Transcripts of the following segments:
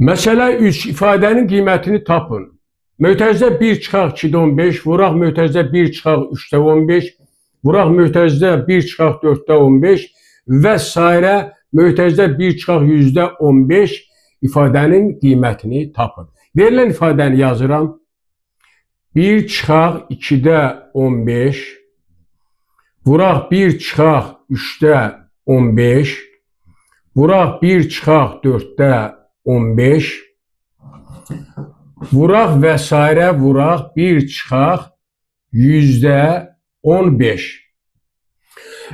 Məsələ 3 ifadənin qiymətini tapın. Mötərizə 1 çıxaq 2-də 15, vuraq mötərizə 1 çıxaq 3-də 15, vuraq mötərizə 1 çıxaq 4-də 15 və s. mötərizə 1 çıxaq 100-də 15 ifadənin qiymətini tapın. Verilən ifadəni yazıram. 1 çıxaq 2-də 15, vuraq 1 çıxaq 3-də 15, vuraq 1 çıxaq 4-də 15, vuraq və s. vuraq 1 çıxaq 100-də 15.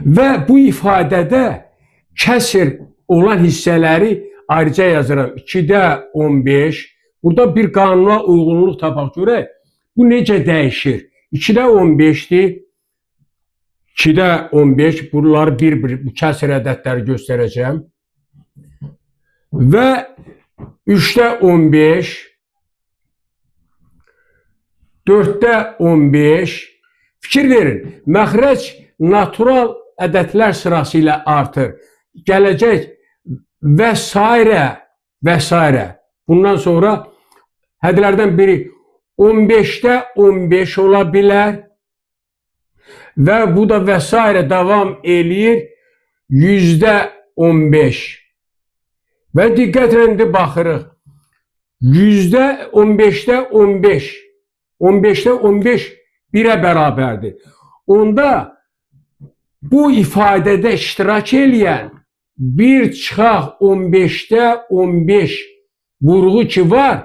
Və bu ifadədə kəsr olan hissələri ayrıca yazıram. 2-də 15. Burada bir qanuna uyğunluq tapaq görək. Bu necə dəyişir? 2-də 15-dir. 2-də 15. Bunları bir-bir kəsr ədədləri göstərəcəm. Və 3-də 15, 4-də 15. Fikir verin, məxrəc natural ədədlər sırası ilə artır. Gələcək və s. Bundan sonra hədlərdən biri 15-də 15 ola bilər və bu da və s. davam eləyir 100-də 15. Və diqqətlə indi baxırıq. 100-də 15-də 15. 15-də 15 1-ə bərabərdir. Onda bu ifadədə iştirak eləyən 1 çıxaq 15-də 15 vurğu ki var,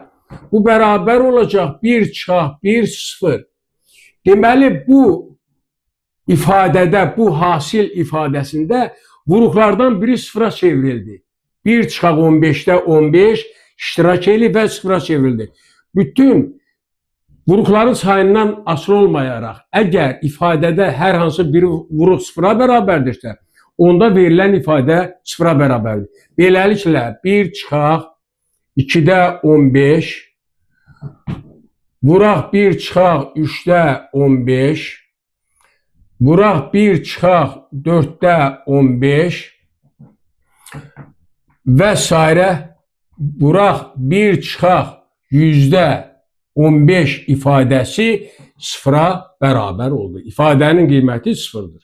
bu bərabər olacaq 1 çıxaq 1 0. Deməli bu ifadədə, bu hasil ifadəsində vuruqlardan biri sıfıra çevrildi. 1 çıxaq 15-də 15 iştirak eləyib və sıfıra çevrildi. Bütün vuruqların sayından asılı olmayaraq, əgər ifadədə hər hansı bir vuruq sıfıra bərabərdirsə, onda verilən ifadə sıfıra bərabərdir. Beləliklə 1 çıxaq 2-də 15, vuraq 1 çıxaq 3-də 15, vuraq 1 çıxaq 4-də 15 və s. vuraq 1 çıxaq 100-də 15 ifadəsi sıfıra bərabər oldu. İfadənin qiyməti sıfırdır.